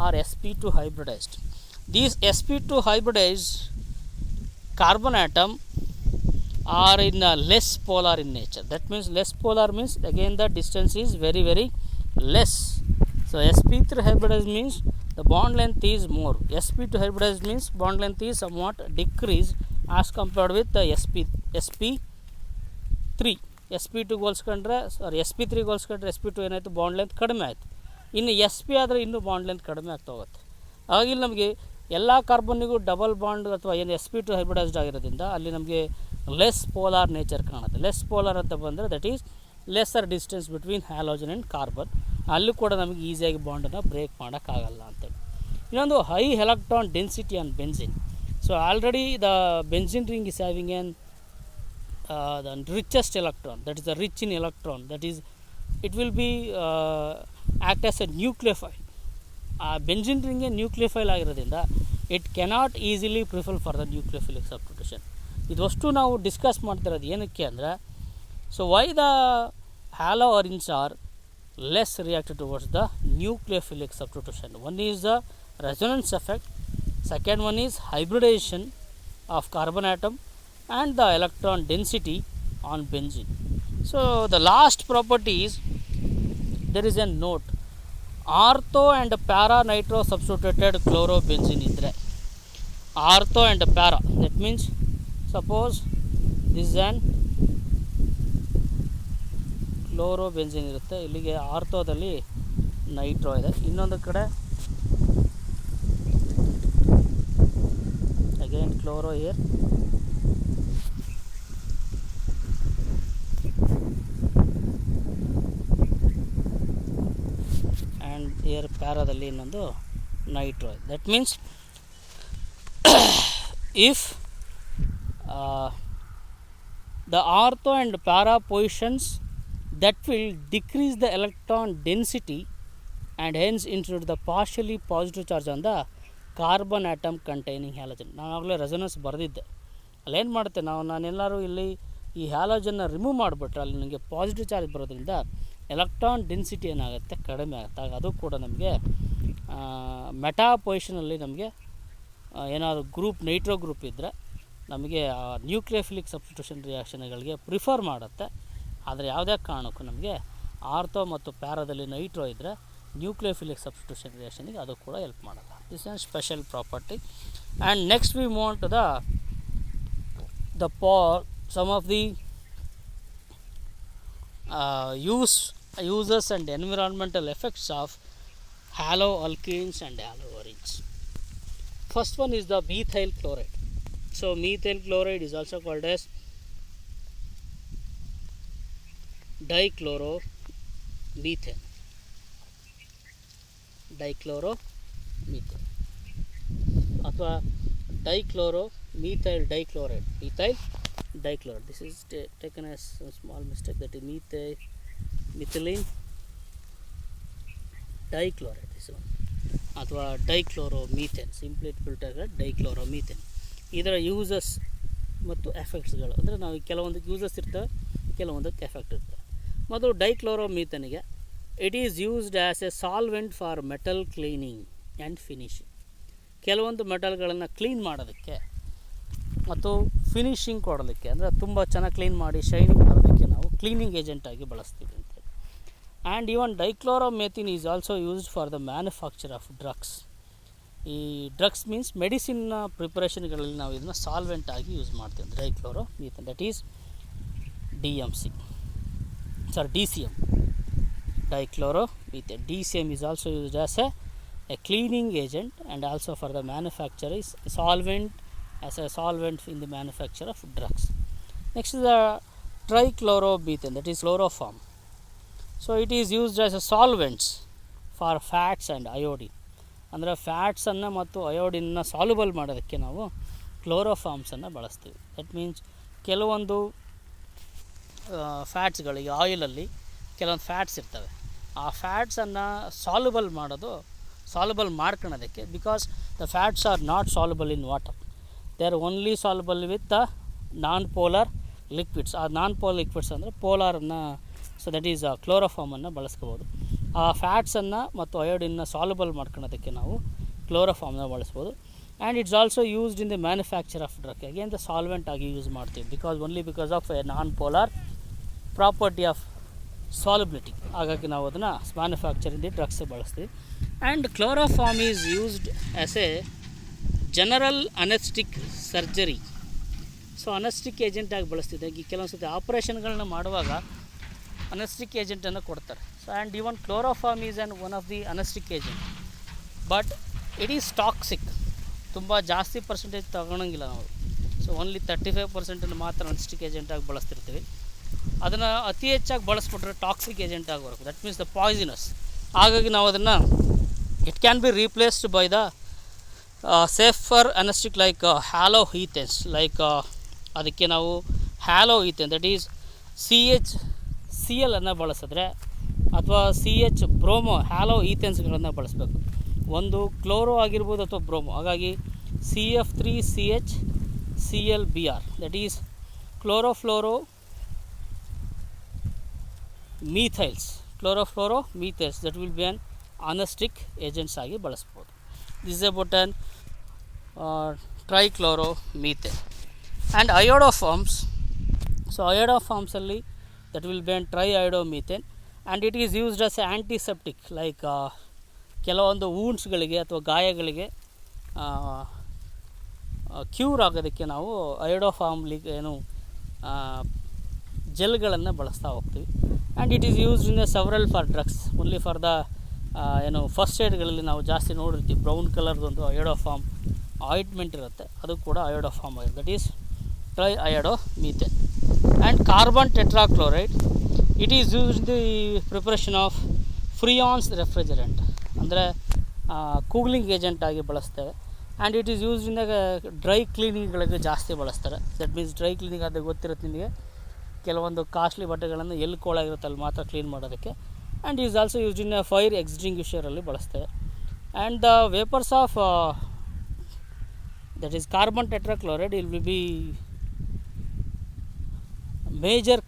are sp2 hybridized. These sp2 hybridized carbon atom are in less polar in nature. That means less polar means again the distance is very very less. So sp3 hybridized means the bond length is more. sp2 hybridized means bond length is somewhat decreased as compared with the sp3. sp2 ಹೋಲಿಸ್ಕೊಂಡ್ರೆ sp3 ಹೋಲಿಸ್ಕೊಂಡ್ರೆ sp2 ಏನಾಯಿತು, bond length ಕಡಿಮೆ ಆಯಿತು. ಇನ್ನು sp ಆದರೆ ಇನ್ನೂ bond length ಕಡಿಮೆ ಆಗ್ತಾ ಹೋಗುತ್ತೆ. ಹಾಗಾಗಿ ನಮಗೆ ಎಲ್ಲ ಕಾರ್ಬನ್ನಿಗೂ ಡಬಲ್ ಬಾಂಡ್ ಅಥವಾ ಏನು sp2 ಹೈಬ್ರಿಡೈಸ್ಡ್ ಆಗಿರೋದ್ರಿಂದ ಅಲ್ಲಿ ನಮಗೆ ಲೆಸ್ ಪೋಲಾರ್ ನೇಚರ್ ಕಾಣುತ್ತೆ. ಲೆಸ್ ಪೋಲಾರ್ ಅಂತ ಬಂದರೆ that is lesser distance between halogen and carbon. ಅಲ್ಲೂ ಕೂಡ ನಮಗೆ ಈಸಿಯಾಗಿ ಬಾಂಡನ್ನು ಬ್ರೇಕ್ ಮಾಡೋಕ್ಕಾಗಲ್ಲ ಅಂತೇಳಿ. ಇನ್ನೊಂದು high electron density on benzene. So already the benzene ring is having N the richest electron, that is the rich in electron, that is it will be act as a nucleophile. Benzene ring a nucleophile ಆಗಿರೋದ್ರಿಂದ it cannot easily prefer for the nucleophilic substitution. ಇದಷ್ಟು ನಾವು discuss ಮಾಡ್ತಿರೋದು ಏನಕ್ಕೆ ಅಂದರೆ, so why the hello orange R less reacted towards the nucleophilic substitution. One is the resonance effect, second one is hybridization of carbon atom and the electron density on benzene. So the last property is, there is a note, ortho and para nitro substituted chlorobenzene ಇದ್ದರೆ ortho and para. That means suppose this an chlorobenzene ಇರುತ್ತೆ, ಇಲ್ಲಿಗೆ ಆರ್ಥೋದಲ್ಲಿ nitro ಇದೆ. ಇನ್ನೊಂದು ಕಡೆ again chloro here, and here ಪ್ಯಾರಾದಲ್ಲಿ ಇನ್ನೊಂದು nitro ಇದೆ. That means if the ortho and para positions that will decrease the electron density and hence introduce the partially positive charge on the carbon atom containing halogen. ನಾವಾಗಲೇ resonance ಬರೆದಿದ್ದೆ, ಅಲ್ಲೇನು ಮಾಡುತ್ತೆ ನಾನೆಲ್ಲರೂ ಇಲ್ಲಿ ಈ ಹ್ಯಾಲೋಜನ್ನ remove ಮಾಡಿಬಿಟ್ರೆ ಅಲ್ಲಿ ನನಗೆ ಪಾಸಿಟಿವ್ ಚಾರ್ಜ್ ಬರೋದ್ರಿಂದ ಎಲೆಕ್ಟ್ರಾನ್ ಡೆನ್ಸಿಟಿ ಏನಾಗುತ್ತೆ, ಕಡಿಮೆ ಆಗುತ್ತೆ. ಆಗ ಅದು ಕೂಡ ನಮಗೆ ಮೆಟಾ ಪೊಸಿಷನಲ್ಲಿ ನಮಗೆ ಏನಾದರೂ ಗ್ರೂಪ್ ನೈಟ್ರೋ ಗ್ರೂಪ್ ಇದ್ದರೆ ನಮಗೆ ನ್ಯೂಕ್ಲಿಯೋಫಿಲಿಕ್ ಸಬ್ಸ್ಟಿಟ್ಯೂಷನ್ ರಿಯಾಕ್ಷನ್ಗಳಿಗೆ ಪ್ರಿಫರ್ ಮಾಡುತ್ತೆ. ಆದರೆ ಯಾವುದೇ ಕಾರಣಕ್ಕೂ ನಮಗೆ ಆರ್ಥೋ ಮತ್ತು ಪ್ಯಾರಾದಲ್ಲಿ ನೈಟ್ರೋ ಇದ್ದರೆ ನ್ಯೂಕ್ಲಿಯೋಫಿಲಿಕ್ ಸಬ್ಸ್ಟಿಟ್ಯೂಷನ್ ರಿಯಾಕ್ಷನ್ಗೆ ಅದು ಕೂಡ ಹೆಲ್ಪ್ ಮಾಡಲ್ಲ. This is special property. And next we move to some of the uses and environmental effects of haloalkenes and haloarenes. First one is the methyl chloride. So methyl chloride is also called as dichloromethane. ಅಥವಾ methyl dichloride. This is taken as a small mistake, that is methylene dichloride, this one. ಅಥವಾ ಡೈಕ್ಲೋರೋಮೀಥೇನ್, simply it will take ಡೈಕ್ಲೋರೋಮೀಥೇನ್. ಇದರ uses ಮತ್ತು ಎಫೆಕ್ಟ್ಸ್ಗಳು ಅಂದರೆ ನಾವು ಕೆಲವೊಂದಕ್ಕೆ uses ಇರ್ತವೆ, ಕೆಲವೊಂದಕ್ಕೆ effect ಇರ್ತವೆ. ಮತ್ತು ಡೈಕ್ಲೋರೋಮೀಥೇನಿಗೆ it is used as a solvent for metal cleaning and finishing. ಕೆಲವೊಂದು ಮೆಟಲ್ಗಳನ್ನು ಕ್ಲೀನ್ ಮಾಡೋದಕ್ಕೆ ಮತ್ತು ಫಿನಿಶಿಂಗ್ ಕೊಡೋದಕ್ಕೆ, ಅಂದರೆ ತುಂಬ ಚೆನ್ನಾಗಿ ಕ್ಲೀನ್ ಮಾಡಿ ಶೈನಿಂಗ್ ಮಾಡೋದಕ್ಕೆ ನಾವು ಕ್ಲೀನಿಂಗ್ ಏಜೆಂಟಾಗಿ ಬಳಸ್ತೀವಿ ಅಂತ. And even dichloromethane is also used for the manufacture of drugs. ಈ ಡ್ರಗ್ಸ್ ಮೀನ್ಸ್ ಮೆಡಿಸಿನ್ನ ಪ್ರಿಪರೇಷನ್ಗಳಲ್ಲಿ ನಾವು ಇದನ್ನು ಸಾಲ್ವೆಂಟ್ ಆಗಿ ಯೂಸ್ ಮಾಡ್ತೀವಿ. Dichloromethane, that is DCM. Dichloromethane. DCM is also used as a cleaning agent and also for the manufacture is solvent, as a solvent in the manufacture of drugs. Next is the trichloromethane, that is chloroform. So it is used as a solvents for fats and iodine. ಅಂದರೆ ಫ್ಯಾಟ್ಸನ್ನು ಮತ್ತು ಅಯೋಡಿನ್ನ soluble ಮಾಡೋದಕ್ಕೆ ನಾವು ಕ್ಲೋರೋಫಾರ್ಮ್ಸನ್ನು ಬಳಸ್ತೀವಿ. That means ಕೆಲವೊಂದು ಫ್ಯಾಟ್ಸ್ಗಳಿಗೆ ಆಯಿಲಲ್ಲಿ ಕೆಲವೊಂದು fats ಇರ್ತವೆ, ಆ ಫ್ಯಾಟ್ಸನ್ನು ಸಾಲ್ಯುಬಲ್ ಮಾಡ್ಕೊಳ್ಳೋದಕ್ಕೆ, because the fats are not soluble in water, they are only soluble with the non polar liquids. ಆ ನಾನ್ ಪೋಲಾರ್ ಲಿಕ್ವಿಡ್ಸ್ ಅಂದರೆ ಪೋಲಾರನ್ನು, ಸೊ ದಟ್ ಈಸ್ ಕ್ಲೋರೋಫಾರ್ಮನ್ನು ಬಳಸ್ಕೋಬೋದು. ಆ ಫ್ಯಾಟ್ಸನ್ನು ಮತ್ತು ಅಯೋಡಿನ್ನ ಸಾಲ್ಯುಬಲ್ ಮಾಡ್ಕೊಳ್ಳೋದಕ್ಕೆ ನಾವು ಕ್ಲೋರೋಫಾರ್ಮ್ನ ಬಳಸ್ಬೋದು. And it's also used in the manufacture of drug. Again the solvent ಆಗಿ ಯೂಸ್ ಮಾಡ್ತೀವಿ, because of a non polar property of solubility. ಹಾಗಾಗಿ ನಾವು ಅದನ್ನು ಮ್ಯಾನುಫ್ಯಾಕ್ಚರಿಂಗ್ ಡ್ರಗ್ಸ್ ಬಳಸ್ತೀವಿ. And chloroform is used as a general anaesthetic surgery. So anaesthetic ಏಜೆಂಟಾಗಿ ಬಳಸ್ತಿದ್ದೆ. ಈ ಕೆಲವೊಂದು ಸತಿ ಆಪ್ರೇಷನ್ಗಳನ್ನ ಮಾಡುವಾಗ ಅನೆಸ್ಟಿಕ್ ಏಜೆಂಟನ್ನು ಕೊಡ್ತಾರೆ. So and even chloroform is one of the anaesthetic agent, but it is toxic. ತುಂಬ ಜಾಸ್ತಿ ಪರ್ಸೆಂಟೇಜ್ ತಗೊಳಂಗಿಲ್ಲ ನಾವು. ಸೊ ಓನ್ಲಿ 35% ಮಾತ್ರ ಅನೆಸ್ಟಿಕ್ ಏಜೆಂಟಾಗಿ ಬಳಸ್ತಿರ್ತೀವಿ. ಅದನ್ನು ಅತಿ ಹೆಚ್ಚಾಗಿ ಬಳಸ್ಬಿಟ್ರೆ ಟಾಕ್ಸಿಕ್ ಏಜೆಂಟ್ ಆಗಿ ಬರುತ್ತೆ, ದಟ್ ಮೀನ್ಸ್ ದ ಪಾಯ್ಸನಸ್. ಹಾಗಾಗಿ ನಾವು ಅದನ್ನು it can be replaced by the safer anaesthetic like haloethanes. ಅದಕ್ಕೆ ನಾವು ಹ್ಯಾಲೋಈಥೇನ್, ದಟ್ ಈಸ್ CHCl ಅನ್ನು ಬಳಸಿದ್ರೆ ಅಥವಾ CH ಬ್ರೋಮೋ ಹ್ಯಾಲೋಈಥೇನ್ಸ್ಗಳನ್ನು ಬಳಸಬೇಕು. ಒಂದು ಕ್ಲೋರೋ ಆಗಿರ್ಬೋದು ಅಥವಾ ಬ್ರೋಮೋ. ಹಾಗಾಗಿ CF3CHClBr, that is chlorofluoromethyls that will be an anaesthetic agents ಆಗಿ ಬಳಸ್ಬೋದು. This is about an trichloromethane. And iodoforms. So ಅಯೋಡೋಫಾರ್ಮ್ಸಲ್ಲಿ that will be an triiodomethane and it is used as an antiseptic, like ಕೆಲವೊಂದು ವೂಂಡ್ಸ್ಗಳಿಗೆ ಅಥವಾ ಗಾಯಗಳಿಗೆ cure ಆಗೋದಕ್ಕೆ ನಾವು ಅಯೋಡೋಫಾರ್ಮ್ ಏನು ಜೆಲ್ಗಳನ್ನು ಬಳಸ್ತಾ ಹೋಗ್ತೀವಿ. And it is used in several for drugs, only for the ಏನು ಫಸ್ಟ್ ಏಡ್ಗಳಲ್ಲಿ ನಾವು ಜಾಸ್ತಿ ನೋಡಿರ್ತೀವಿ ಬ್ರೌನ್ ಕಲರ್ದೊಂದು ಅಯೋಡೋಫಾರ್ಮ್ ಆಯಿಂಟ್ಮೆಂಟ್ ಇರುತ್ತೆ, ಅದು ಕೂಡ iodoform oil, that is tri iodo methane. And carbon tetrachloride, it is used the preparation of freons refrigerant, ಅಂದರೆ cooling agent ಆಗಿ ಬಳಸ್ತೇವೆ. And it is used in dry ಕ್ಲೀನಿಂಗ್ಗಳಿಗೆ ಜಾಸ್ತಿ ಬಳಸ್ತಾರೆ. ದಟ್ ಮೀನ್ಸ್ ಡ್ರೈ ಕ್ಲೀನಿಂಗ್ ಅದು ಗೊತ್ತಿರುತ್ತೆ ನಿಮಗೆ, ಕೆಲವೊಂದು ಕಾಸ್ಟ್ಲಿ ಬಟ್ಟೆಗಳನ್ನು ಎಲ್ಲಿ ಕೋಳಾಗಿರುತ್ತೆ ಅಲ್ಲಿ ಮಾತ್ರ ಕ್ಲೀನ್ ಮಾಡೋದಕ್ಕೆ. And is also used in fire ಎಕ್ಸ್ಟಿಂಗ್ವಿಷರಲ್ಲಿ ಬಳಸ್ತೇವೆ. And the vapours of that is carbon tetrachloride, it will be major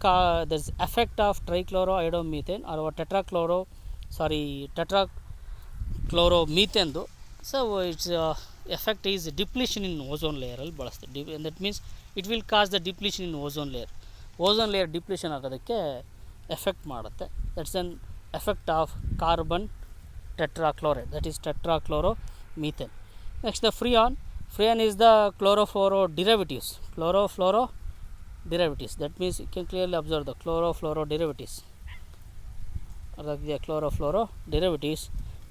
there's effect of trichloroiodomethane or tetrachloromethane. So its effect is depletion in ozone layer ಅಲ್ಲಿ ಬಳಸ್ತೀವಿ. And that means it will cause the depletion in ozone layer. Ozone layer depletion ಆಗೋದಕ್ಕೆ effect ಮಾಡುತ್ತೆ. That's an effect of carbon tetrachloride, that is tetrachloromethane. Next the freon. Freon is the chlorofluoro derivatives. That means you can clearly observe the chlorofluoro derivatives.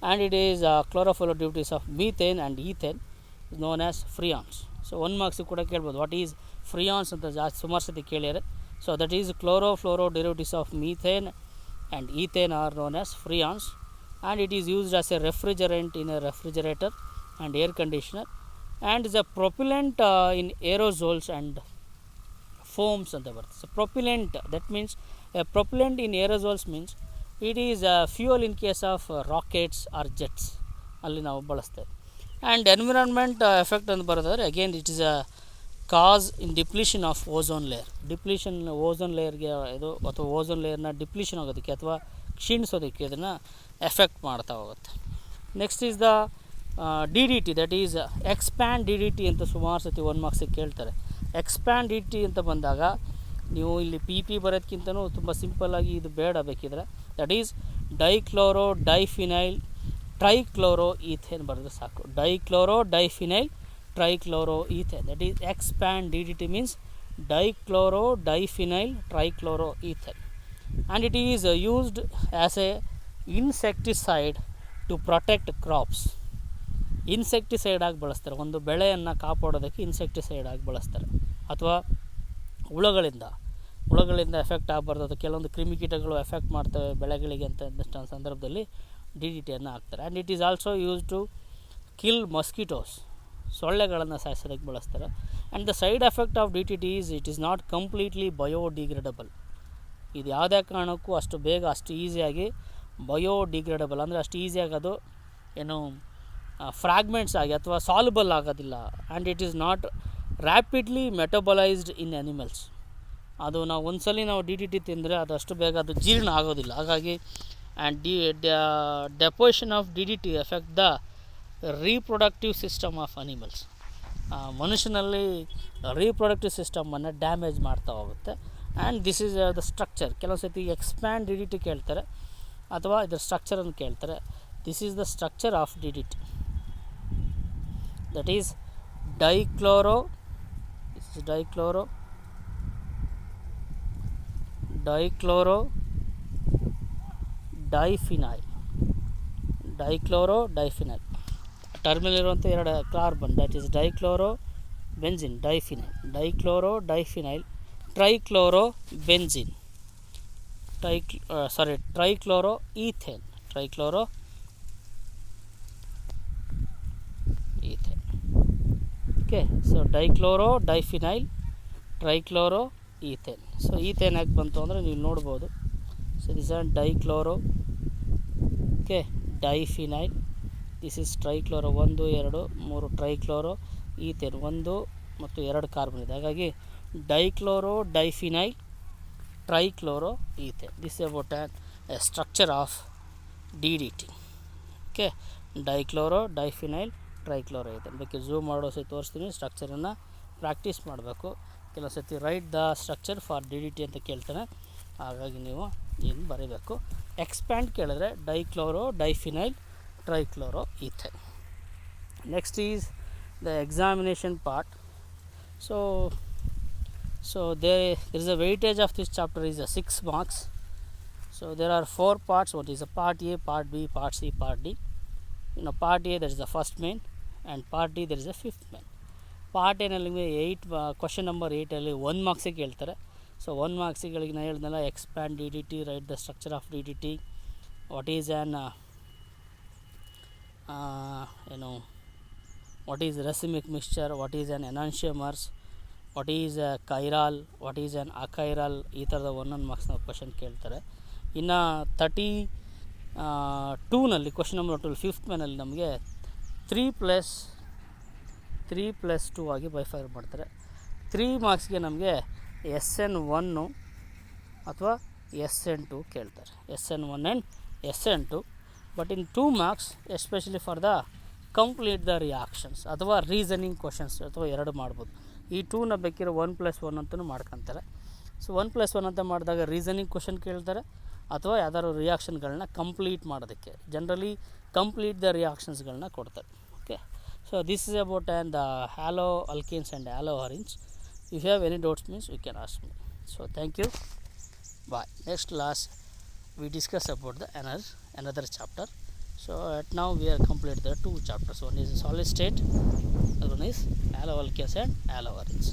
And it is chlorofluoro derivatives of methane and ethane is known as freons. So 1 marks ಕೂಡ ಕೇಳ್ಬೋದು, what is ಫ್ರಿಯಾನ್ಸ್ ಅಂತ ಜಾಸ್ತಿ ಸುಮಾರು ಸತಿ ಕೇಳಿದ್ದಾರೆ. So that is chlorofluoro derivatives of methane and ethane are known as freons, and it is used as a refrigerant in a refrigerator and air conditioner, and is a propellant in aerosols and foams ಅಂತ ಬರುತ್ತೆ. So propellant, that means a propellant in aerosols means it is a fuel in case of rockets or jets, ಅಲ್ಲಿ ನಾವು ಬಳಸ್ತೇವೆ. And environment effect ಅಂತ ಬರೋದಾದರೆ again it is a cause in depletion of ozone layer. Depletion ozone ಲೇಯರ್ಗೆ ಇದು ಅಥವಾ ozone ಲೇಯರ್ನ depletion ಆಗೋದಕ್ಕೆ ಅಥವಾ ಕ್ಷೀಣಿಸೋದಕ್ಕೆ ಇದನ್ನು ಎಫೆಕ್ಟ್ ಮಾಡ್ತಾ ಹೋಗುತ್ತೆ. Next is the DDT, that is expand DDT ಅಂತ ಸುಮಾರು ಸತಿ 1 ಮಾರ್ಕ್ಸಿಗೆ ಕೇಳ್ತಾರೆ. ಎಕ್ಸ್ಪ್ಯಾಂಡ್ DDT ಅಂತ ಬಂದಾಗ ನೀವು ಇಲ್ಲಿ PP ಬರೋದಕ್ಕಿಂತನೂ ತುಂಬ ಸಿಂಪಲ್ಲಾಗಿ ಇದು ಬೇಡ ಬೇಕಿದ್ರೆ, that is dichloro diphenyl trichloro ethane ಬರೆದ್ರೆ ಸಾಕು. Dichloro diphenyl trichloro ethane, that is expand DDT means dichloro diphenyl trichloro ethane. And it is used as a insecticide to protect crops. Insecticide ಆಗಿ ಬಳಸ್ತಾರೆ, ಒಂದು ಬೆಳೆಯನ್ನು ಕಾಪಾಡೋದಕ್ಕೆ ಇನ್ಸೆಕ್ಟಿಸೈಡ್ ಆಗಿ ಬಳಸ್ತಾರೆ. ಅಥವಾ ಹುಳುಗಳಿಂದ ಎಫೆಕ್ಟ್ ಆಗಬಾರ್ದು, ಅದು ಕೆಲವೊಂದು ಕ್ರಿಮಿಕೀಟಗಳು ಎಫೆಕ್ಟ್ ಮಾಡ್ತವೆ ಬೆಳೆಗಳಿಗೆ ಅಂತ ಸಂದರ್ಭದಲ್ಲಿ DDTಯನ್ನು ಹಾಕ್ತಾರೆ. And it is also use to kill mosquitoes, ಸೊಳ್ಳೆಗಳನ್ನು ಸಾಯಿಸೋದಕ್ಕೆ ಬಳಸ್ತಾರೆ. And the side effect of DDT is it is not completely biodegradable. ಇದು ಯಾವುದೇ ಕಾರಣಕ್ಕೂ ಅಷ್ಟು ಬೇಗ ಅಷ್ಟು ಈಸಿಯಾಗಿ ಬಯೋಡಿಗ್ರೇಡಬಲ್ ಅಂದರೆ ಅಷ್ಟು ಈಸಿಯಾಗಿ ಅದು ಏನು ಫ್ರಾಗ್ಮೆಂಟ್ಸ್ ಆಗಿ ಅಥವಾ ಸಾಲ್ಯುಬಲ್ ಆಗೋದಿಲ್ಲ. And it is not rapidly metabolised in animals. ಅದು ನಾವು ಒಂದ್ಸಲಿ ನಾವು DDT ತಿಂದರೆ ಅದು ಅಷ್ಟು ಬೇಗ ಅದು ಜೀರ್ಣ ಆಗೋದಿಲ್ಲ. ಹಾಗಾಗಿ and deposition of DDT effect the reproductive system of animals. ಮನುಷ್ಯನಲ್ಲಿ ರೀಪ್ರೊಡಕ್ಟಿವ್ ಸಿಸ್ಟಮನ್ನು ಡ್ಯಾಮೇಜ್ ಮಾಡ್ತಾ ಹೋಗುತ್ತೆ. And this is the structure. ಕೆಲವು ಸತಿ ಎಕ್ಸ್ಪ್ಯಾಂಡ್ DDT ಕೇಳ್ತಾರೆ ಅಥವಾ ಇದರ ಸ್ಟ್ರಕ್ಚರನ್ನು ಕೇಳ್ತಾರೆ. This is the structure of DDT, that is dichloro diphenyl terminal ಇರುವಂಥ 2 carbon, that is dichlorobenzene diphenyl, dichlorodiphenyl trichlorobenzene trichloro ethane. Okay, so dichloro diphenyl trichloro ethane. So ethane ಯಾಕೆ ಬಂತು ಅಂದರೆ ನೀವು ನೋಡ್ಬೋದು. So this are dichloro, okay, diphenyl, this is trichloro 1 2 3 trichloro ethane 1 ಮತ್ತು 2 carbon ಇದೆ. ಹಾಗಾಗಿ dichloro diphenyl trichloro ethane. This is about a structure of DDT. Okay, dichloro diphenyl trichloro ethane. ಬೇಕಿದ್ರೆ zoom ಮಾಡೋ ಸತಿ ತೋರಿಸ್ತೀನಿ. ಸ್ಟ್ರಕ್ಚರನ್ನು ಪ್ರಾಕ್ಟೀಸ್ ಮಾಡಬೇಕು. ಕೆಲವು ಸತಿ write the structure for DDT ಅಂತ ಕೇಳ್ತಾನೆ, ಹಾಗಾಗಿ ನೀವು ಏನು ಬರೀಬೇಕು. ಎಕ್ಸ್ಪ್ಯಾಂಡ್ ಕೇಳಿದ್ರೆ dichloro diphenyl trichloro ethane. Next is the examination part. So there is a weightage of this chapter is 6 marks. So there are 4 parts. What is a part A, part B, part C, part D. Part A, there is the first main, and part D, there is a fifth main. Part ಏನಲ್ಲಿ 8 question number 8ಅಲ್ಲಿ 1 ಮಾರ್ಕ್ಸಿಗೆ ಕೇಳ್ತಾರೆ. So 1 ಮಾರ್ಕ್ಸಿಗೆ ನಾನು ಹೇಳಿದ್ನಲ್ಲ, expand D D T, write the structure of D D T, what is an what is racemic mixture, what is an enantiomers, what is chiral, what is an achiral, ಈ ಥರದ 1 ಮಾರ್ಕ್ಸ್ನ question ಕೇಳ್ತಾರೆ. ಇನ್ನು 32ನಲ್ಲಿ question number 12 fifth ಮೇನಲ್ಲಿ ನಮಗೆ 3+2 ಆಗಿ ಬೈಫರ್ ಮಾಡ್ತಾರೆ. 3 ಮಾರ್ಕ್ಸ್ಗೆ ನಮಗೆ SN1 ಅಥವಾ SN2 ಕೇಳ್ತಾರೆ. SN1 and SN2. But in 2 marks especially for the complete the reactions ಅಥವಾ ರೀಸನಿಂಗ್ ಕ್ವಶನ್ಸ್ ಅಥವಾ 2 ಮಾಡ್ಬೋದು. ಈ 2ನ ಬೇಕಿರೋ 1+1 ಅಂತಲೂ ಮಾಡ್ಕೊತಾರೆ. ಸೊ 1+1 ಅಂತ ಮಾಡಿದಾಗ ರೀಸನಿಂಗ್ ಕ್ವಶನ್ ಕೇಳ್ತಾರೆ ಅಥವಾ ಯಾವ್ದಾದ್ರು ರಿಯಾಕ್ಷನ್ಗಳನ್ನ ಕಂಪ್ಲೀಟ್ ಮಾಡೋದಕ್ಕೆ ಜನರಲಿ ಕಂಪ್ಲೀಟ್ ದ ರಿಯಾಕ್ಷನ್ಸ್ಗಳನ್ನ ಕೊಡ್ತಾರೆ. Okay, so this is about the halo alkenes and halo arenes. If you have any doubts means you can ask me. So thank you, bye. Next class we discuss about the another chapter. So at now we are complete the 2 chapters. One is solid state, other one is halo alkenes and halo arenes.